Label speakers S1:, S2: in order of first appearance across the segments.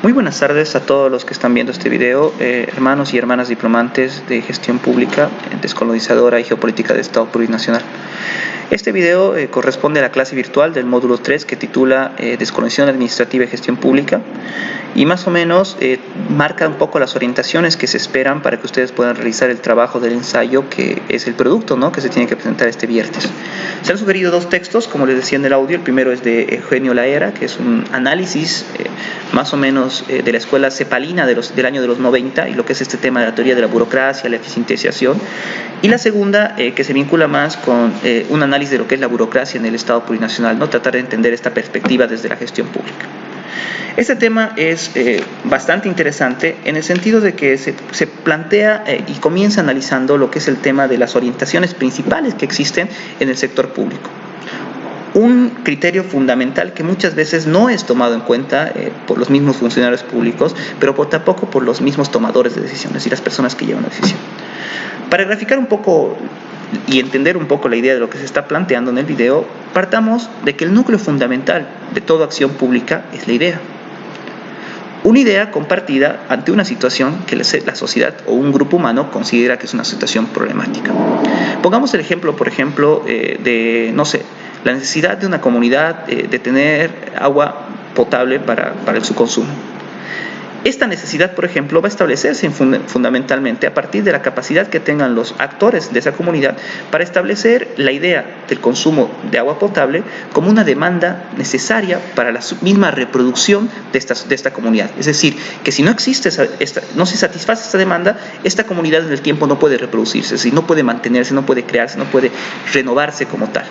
S1: Muy buenas tardes a todos los que están viendo este video, hermanos y hermanas diplomantes de gestión pública, descolonizadora y geopolítica de Estado plurinacional. Este video corresponde a la clase virtual del módulo 3 que titula Descolonización administrativa y gestión pública, y más o menos marca un poco las orientaciones que se esperan para que ustedes puedan realizar el trabajo del ensayo que es el producto, ¿no?, que se tiene que presentar este viernes. Se han sugerido dos textos, como les decía en el audio. El primero es de Eugenio Laera, que es un análisis más o menos de la escuela cepalina del año de los 90 y lo que es este tema de la teoría de la burocracia, la eficientización. Y la segunda, que se vincula más con un análisis de lo que es la burocracia en el Estado plurinacional, ¿no?, tratar de entender esta perspectiva desde la gestión pública. Este tema es bastante interesante en el sentido de que se plantea y comienza analizando lo que es el tema de las orientaciones principales que existen en el sector público. Un criterio fundamental que muchas veces no es tomado en cuenta por los mismos funcionarios públicos, pero tampoco por los mismos tomadores de decisiones y las personas que llevan la decisión. Para graficar un poco y entender un poco la idea de lo que se está planteando en el video, partamos de que el núcleo fundamental de toda acción pública es la idea. Una idea compartida ante una situación que la sociedad o un grupo humano considera que es una situación problemática. Pongamos el ejemplo, por ejemplo, de, no sé, la necesidad de una comunidad de tener agua potable para su consumo. Esta necesidad, por ejemplo, va a establecerse fundamentalmente a partir de la capacidad que tengan los actores de esa comunidad para establecer la idea del consumo de agua potable como una demanda necesaria para la misma reproducción de esta comunidad. Es decir, que si no existe no se satisface esta demanda, esta comunidad en el tiempo no puede reproducirse, es decir, no puede mantenerse, no puede crearse, no puede renovarse como tal.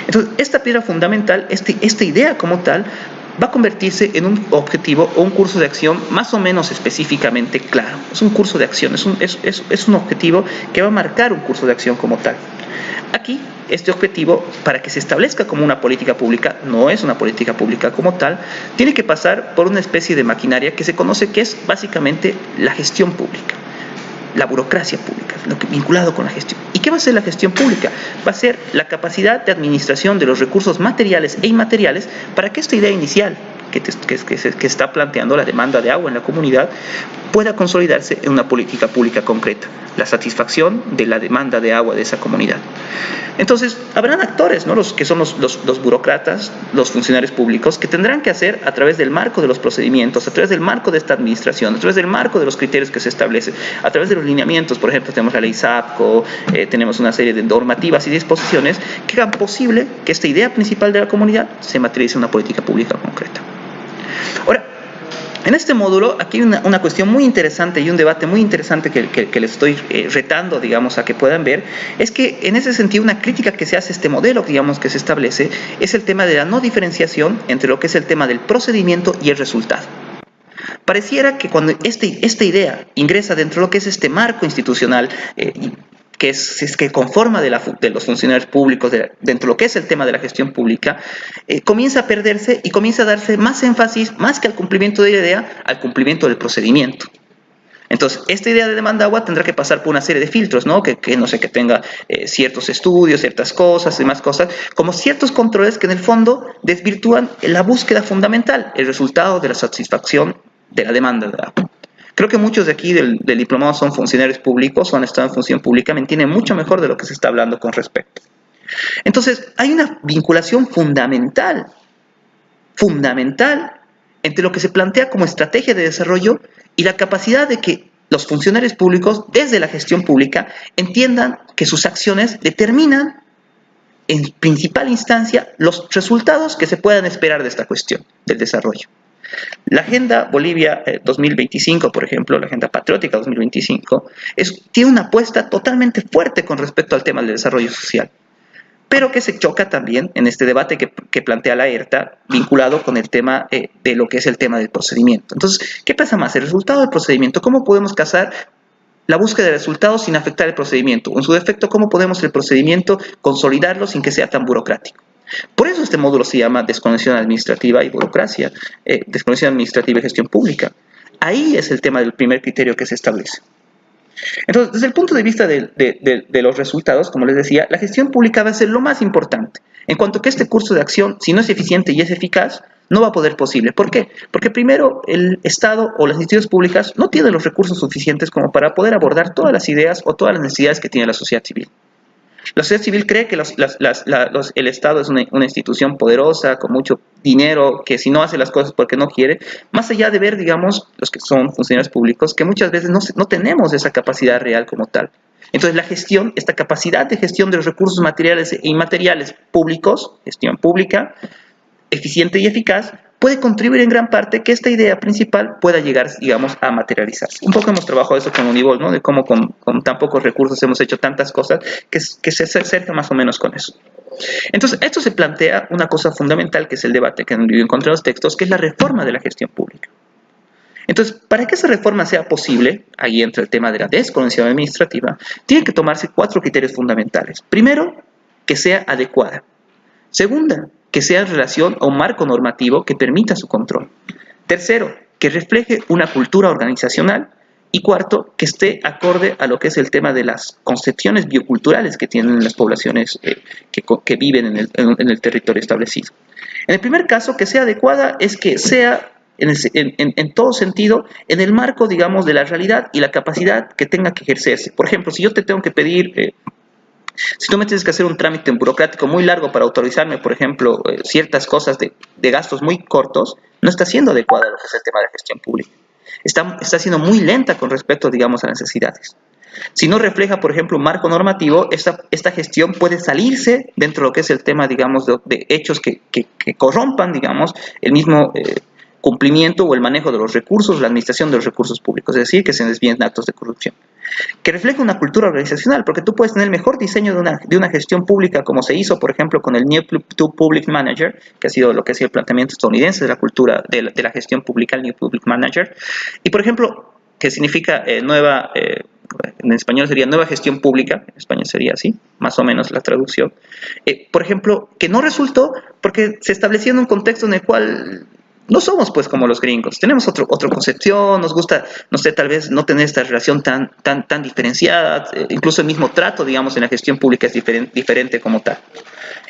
S1: Entonces, esta piedra fundamental, esta idea como tal, va a convertirse en un objetivo o un curso de acción más o menos específicamente claro. Es un curso de acción, es un objetivo que va a marcar un curso de acción como tal. Aquí, este objetivo, para que se establezca como una política pública, no es una política pública como tal, tiene que pasar por una especie de maquinaria que se conoce que es básicamente la gestión pública, la burocracia pública, lo que vinculado con la gestión. ¿Y qué va a ser la gestión pública? Va a ser la capacidad de administración de los recursos materiales e inmateriales para que esta idea inicial que está planteando la demanda de agua en la comunidad pueda consolidarse en una política pública concreta, la satisfacción de la demanda de agua de esa comunidad. Entonces, habrán actores, ¿no?, los que son los burócratas, los funcionarios públicos, que tendrán que hacer a través del marco de los procedimientos, a través del marco de esta administración, a través del marco de los criterios que se establecen, a través de los lineamientos. Por ejemplo, tenemos la ley SAPCO, tenemos una serie de normativas y disposiciones que hagan posible que esta idea principal de la comunidad se materialice en una política pública concreta. Ahora, en este módulo, aquí hay una cuestión muy interesante y un debate muy interesante que les estoy retando, digamos, a que puedan ver, es que en ese sentido una crítica que se hace a este modelo, digamos, que se establece, es el tema de la no diferenciación entre lo que es el tema del procedimiento y el resultado. Pareciera que cuando esta idea ingresa dentro de lo que es este marco institucional que conforma de los funcionarios públicos, dentro de lo que es el tema de la gestión pública, comienza a perderse y comienza a darse más énfasis, más que al cumplimiento de la idea, al cumplimiento del procedimiento. Entonces, esta idea de demanda de agua tendrá que pasar por una serie de filtros, ¿no? Que tenga ciertos estudios, ciertas cosas, demás cosas, como ciertos controles que en el fondo desvirtúan la búsqueda fundamental, el resultado de la satisfacción de la demanda de agua. Creo que muchos de aquí del diplomado son funcionarios públicos o han estado en función pública, me entienden mucho mejor de lo que se está hablando con respecto. Entonces, hay una vinculación fundamental entre lo que se plantea como estrategia de desarrollo y la capacidad de que los funcionarios públicos, desde la gestión pública, entiendan que sus acciones determinan en principal instancia los resultados que se puedan esperar de esta cuestión del desarrollo. La Agenda Bolivia 2025, por ejemplo, la Agenda Patriótica 2025, tiene una apuesta totalmente fuerte con respecto al tema del desarrollo social, pero que se choca también en este debate que plantea la ERTA, vinculado con el tema de lo que es el tema del procedimiento. Entonces, ¿qué pasa más? El resultado del procedimiento, ¿cómo podemos casar la búsqueda de resultados sin afectar el procedimiento? O en su defecto, ¿cómo podemos el procedimiento consolidarlo sin que sea tan burocrático? Por eso este módulo se llama Descolonización administrativa y burocracia, descolonización administrativa y gestión pública. Ahí es el tema del primer criterio que se establece. Entonces, desde el punto de vista de los resultados, como les decía, la gestión pública va a ser lo más importante. En cuanto que este curso de acción, si no es eficiente y es eficaz, no va a poder posible. ¿Por qué? Porque primero el Estado o las instituciones públicas no tienen los recursos suficientes como para poder abordar todas las ideas o todas las necesidades que tiene la sociedad civil. La sociedad civil cree que el Estado es una institución poderosa, con mucho dinero, que si no hace las cosas porque no quiere, más allá de ver, digamos, los que son funcionarios públicos, que muchas veces no tenemos esa capacidad real como tal. Entonces la gestión, esta capacidad de gestión de los recursos materiales e inmateriales públicos, gestión pública, eficiente y eficaz, puede contribuir en gran parte que esta idea principal pueda llegar, digamos, a materializarse. Un poco hemos trabajado eso con Univol, ¿no? De cómo con tan pocos recursos hemos hecho tantas cosas que se acerca más o menos con eso. Entonces, esto se plantea una cosa fundamental, que es el debate que encontré en los textos, que es la reforma de la gestión pública. Entonces, para que esa reforma sea posible, ahí entra el tema de la descolonización administrativa, tienen que tomarse 4 criterios fundamentales. Primero, que sea adecuada. Segunda, que sea en relación a un marco normativo que permita su control. Tercero, que refleje una cultura organizacional. Y cuarto, que esté acorde a lo que es el tema de las concepciones bioculturales que tienen las poblaciones que viven en el territorio establecido. En el primer caso, que sea adecuada es que sea en todo sentido en el marco, digamos, de la realidad y la capacidad que tenga que ejercerse. Por ejemplo, si yo te tengo que pedir... Si tú me tienes que hacer un trámite burocrático muy largo para autorizarme, por ejemplo, ciertas cosas de gastos muy cortos, no está siendo adecuada a lo que es el tema de la gestión pública. Está siendo muy lenta con respecto, digamos, a las necesidades. Si no refleja, por ejemplo, un marco normativo, esta gestión puede salirse dentro de lo que es el tema, digamos, de hechos que corrompan, digamos, el mismo cumplimiento o el manejo de los recursos, la administración de los recursos públicos, es decir, que se desvíen actos de corrupción. Que refleje una cultura organizacional, porque tú puedes tener el mejor diseño de una gestión pública, como se hizo, por ejemplo, con el New Public Manager, que ha sido lo que ha sido el planteamiento estadounidense de la cultura de la gestión pública, el New Public Manager, y por ejemplo, que significa en español sería nueva gestión pública, en español sería así, más o menos la traducción, por ejemplo, que no resultó porque se establecía en un contexto en el cual no somos pues como los gringos, tenemos otra concepción, nos gusta, no sé, tal vez no tener esta relación tan diferenciada, incluso el mismo trato, digamos, en la gestión pública es diferente como tal.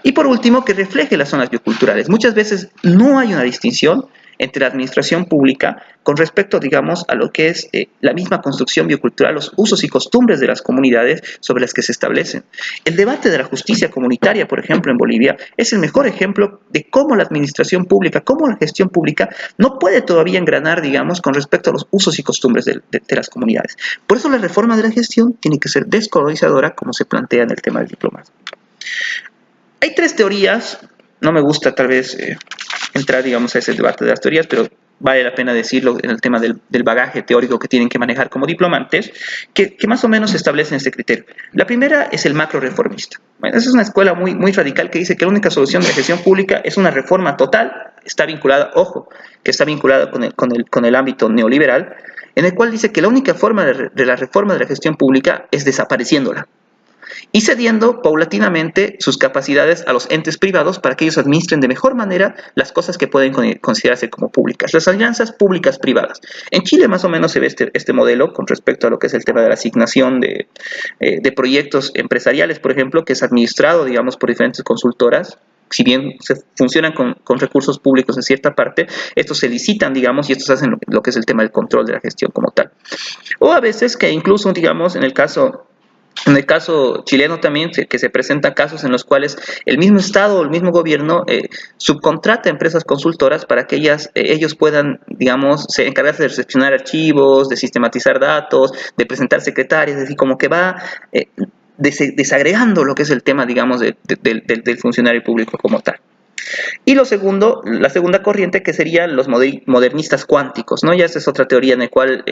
S1: Y por último, que refleje las zonas bioculturales. Muchas veces no hay una distinción entre la administración pública con respecto, digamos, a lo que es la misma construcción biocultural, los usos y costumbres de las comunidades sobre las que se establecen. El debate de la justicia comunitaria, por ejemplo, en Bolivia, es el mejor ejemplo de cómo la administración pública, cómo la gestión pública no puede todavía engranar, digamos, con respecto a los usos y costumbres de las comunidades. Por eso la reforma de la gestión tiene que ser descolonizadora, como se plantea en el tema del diplomado. Hay 3 teorías, no me gusta tal vez entrar, digamos, a ese debate de las teorías, pero vale la pena decirlo en el tema del bagaje teórico que tienen que manejar como diplomantes, que más o menos establecen este criterio. La primera es el macro-reformista. Bueno, esa es una escuela muy radical que dice que la única solución de la gestión pública es una reforma total, está vinculada, ojo, que está vinculada con el ámbito neoliberal, en el cual dice que la única forma de la reforma de la gestión pública es desapareciéndola y cediendo paulatinamente sus capacidades a los entes privados para que ellos administren de mejor manera las cosas que pueden considerarse como públicas, las alianzas públicas-privadas. En Chile más o menos se ve este modelo con respecto a lo que es el tema de la asignación de proyectos empresariales, por ejemplo, que es administrado, digamos, por diferentes consultoras. Si bien funcionan con recursos públicos en cierta parte, estos se licitan, digamos, y estos hacen lo que es el tema del control de la gestión como tal. O a veces que incluso, digamos, en el caso chileno también, que se presentan casos en los cuales el mismo Estado o el mismo gobierno subcontrata a empresas consultoras para que ellos puedan, digamos, encargarse de recepcionar archivos, de sistematizar datos, de presentar secretarias, es decir, como que va desagregando lo que es el tema, digamos, del funcionario público como tal. Y la segunda corriente, que serían los modernistas cuánticos, ¿no? Ya esta es otra teoría en la cual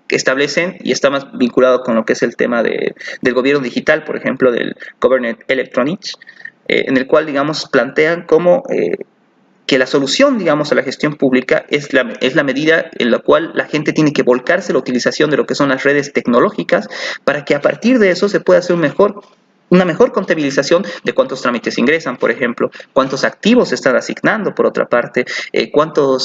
S1: establecen, y está más vinculado con lo que es el tema del gobierno digital, por ejemplo, del Government Electronics, en el cual, digamos, plantean cómo que la solución, digamos, a la gestión pública es la medida en la cual la gente tiene que volcarse a la utilización de lo que son las redes tecnológicas para que a partir de eso se pueda hacer una mejor contabilización de cuántos trámites ingresan, por ejemplo, cuántos activos se están asignando, por otra parte, cuánto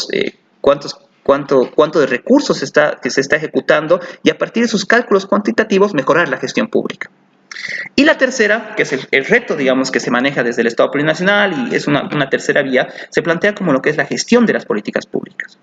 S1: de recursos que se está ejecutando, y a partir de sus cálculos cuantitativos mejorar la gestión pública. Y la tercera, que es el reto, digamos, que se maneja desde el Estado plurinacional y es una tercera vía, se plantea como lo que es la gestión de las políticas públicas.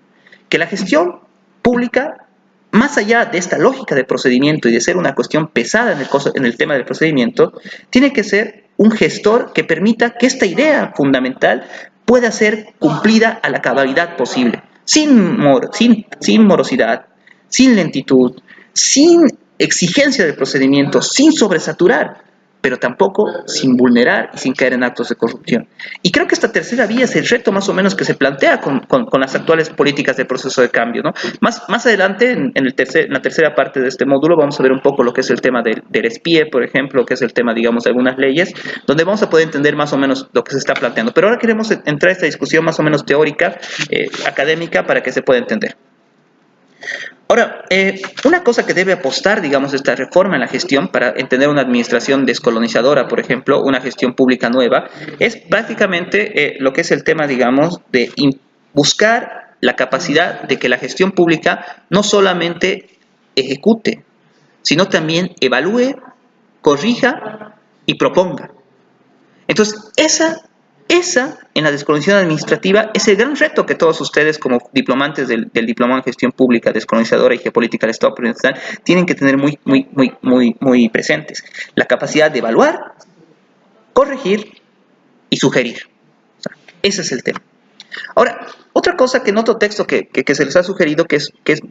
S1: Que la gestión pública, más allá de esta lógica de procedimiento y de ser una cuestión pesada en el tema del procedimiento, tiene que ser un gestor que permita que esta idea fundamental pueda ser cumplida a la cabalidad posible, sin morosidad, sin lentitud, sin exigencia del procedimiento, sin sobresaturar, pero tampoco sin vulnerar y sin caer en actos de corrupción. Y creo que esta tercera vía es el reto más o menos que se plantea con las actuales políticas de proceso de cambio, ¿no? Más adelante, en la tercera parte de este módulo, vamos a ver un poco lo que es el tema del SPIE, por ejemplo, que es el tema, digamos, de algunas leyes, donde vamos a poder entender más o menos lo que se está planteando. Pero ahora queremos entrar a esta discusión más o menos teórica, académica, para que se pueda entender. Ahora, una cosa que debe apostar, digamos, esta reforma en la gestión para entender una administración descolonizadora, por ejemplo, una gestión pública nueva, es prácticamente lo que es el tema, digamos, de buscar la capacidad de que la gestión pública no solamente ejecute, sino también evalúe, corrija y proponga. Entonces, esa en la descolonización administrativa es el gran reto que todos ustedes como diplomantes del Diplomado en Gestión Pública, Descolonizadora y Geopolítica del Estado plurinacional tienen que tener muy presentes. La capacidad de evaluar, corregir y sugerir. O sea, ese es el tema. Ahora, otra cosa que en otro texto que se les ha sugerido que es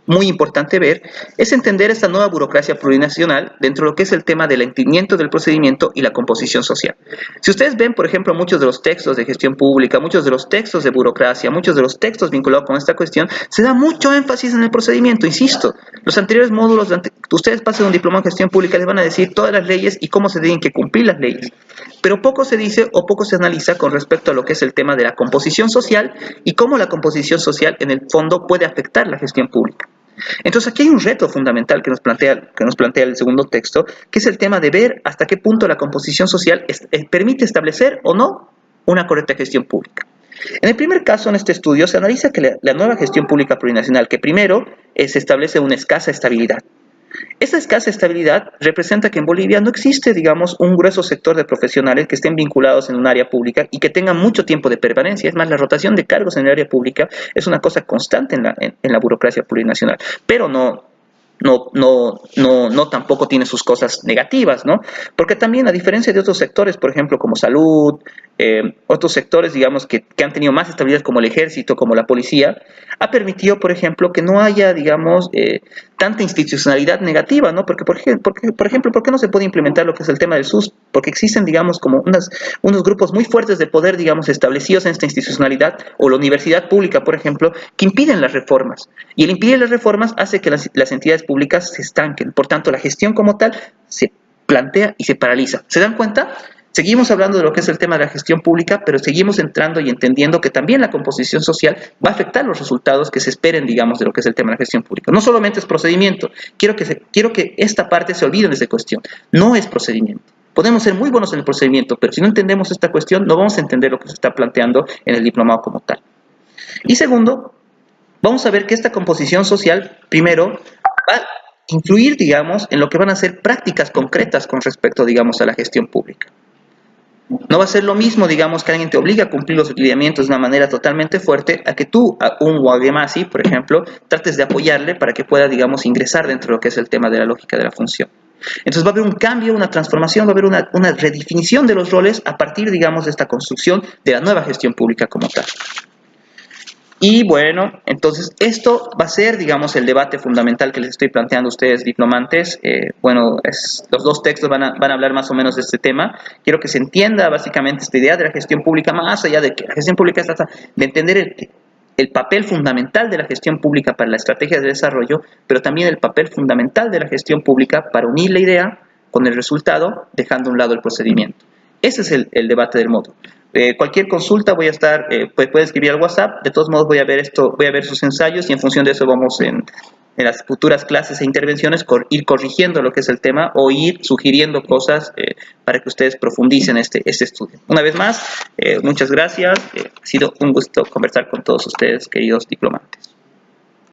S1: muy importante ver, es entender esta nueva burocracia plurinacional dentro de lo que es el tema del entendimiento del procedimiento y la composición social. Si ustedes ven, por ejemplo, muchos de los textos de gestión pública, muchos de los textos de burocracia, muchos de los textos vinculados con esta cuestión, se da mucho énfasis en el procedimiento, insisto. Los anteriores módulos, ustedes pasen un diplomado en gestión pública, les van a decir todas las leyes y cómo se tienen que cumplir las leyes. Pero poco se dice o poco se analiza con respecto a lo que es el tema de la composición social y cómo la composición social en el fondo puede afectar la gestión pública. Entonces aquí hay un reto fundamental que nos plantea el segundo texto, que es el tema de ver hasta qué punto la composición social permite establecer o no una correcta gestión pública. En el primer caso, en este estudio, se analiza que la nueva gestión pública plurinacional, que primero se establece una escasa estabilidad. Esta escasa estabilidad representa que en Bolivia no existe, digamos, un grueso sector de profesionales que estén vinculados en un área pública y que tengan mucho tiempo de permanencia. Es más, la rotación de cargos en el área pública es una cosa constante en la burocracia plurinacional, pero no tampoco tiene sus cosas negativas, ¿no? Porque también, a diferencia de otros sectores, por ejemplo, como salud, otros sectores, digamos, que han tenido más estabilidad, como el ejército, como la policía, ha permitido, por ejemplo, que no haya, digamos, tanta institucionalidad negativa, ¿no? Porque, por ejemplo, ¿por qué no se puede implementar lo que es el tema del SUS? Porque existen, digamos, como unos grupos muy fuertes de poder, digamos, establecidos en esta institucionalidad, o la universidad pública, por ejemplo, que impiden las reformas. Y el impedir las reformas hace que las entidades públicas se estanquen. Por tanto, la gestión como tal se plantea y se paraliza. ¿Se dan cuenta? Seguimos hablando de lo que es el tema de la gestión pública, pero seguimos entrando y entendiendo que también la composición social va a afectar los resultados que se esperen, digamos, de lo que es el tema de la gestión pública. No solamente es procedimiento. Quiero que esta parte se olvide de esa cuestión. No es procedimiento. Podemos ser muy buenos en el procedimiento, pero si no entendemos esta cuestión, no vamos a entender lo que se está planteando en el diplomado como tal. Y segundo, vamos a ver que esta composición social, primero, va a influir, digamos, en lo que van a ser prácticas concretas con respecto, digamos, a la gestión pública. No va a ser lo mismo, digamos, que alguien te obliga a cumplir los lineamientos de una manera totalmente fuerte, a que tú, a un Guagemasi, por ejemplo, trates de apoyarle para que pueda, digamos, ingresar dentro de lo que es el tema de la lógica de la función. Entonces va a haber un cambio, una transformación, va a haber una redefinición de los roles a partir, digamos, de esta construcción de la nueva gestión pública como tal. Y bueno, entonces esto va a ser, digamos, el debate fundamental que les estoy planteando a ustedes, diplomantes. Los dos textos van a hablar más o menos de este tema. Quiero que se entienda básicamente esta idea de la gestión pública, más allá de que la gestión pública trata de entender el papel fundamental de la gestión pública para la estrategia de desarrollo, pero también el papel fundamental de la gestión pública para unir la idea con el resultado, dejando a un lado el procedimiento. Ese es el debate del módulo. Cualquier consulta voy a estar, puede escribir al WhatsApp. De todos modos voy a ver sus ensayos y en función de eso vamos en las futuras clases e intervenciones ir corrigiendo lo que es el tema o ir sugiriendo cosas para que ustedes profundicen este estudio. Una vez más, muchas gracias. Ha sido un gusto conversar con todos ustedes, queridos diplomantes.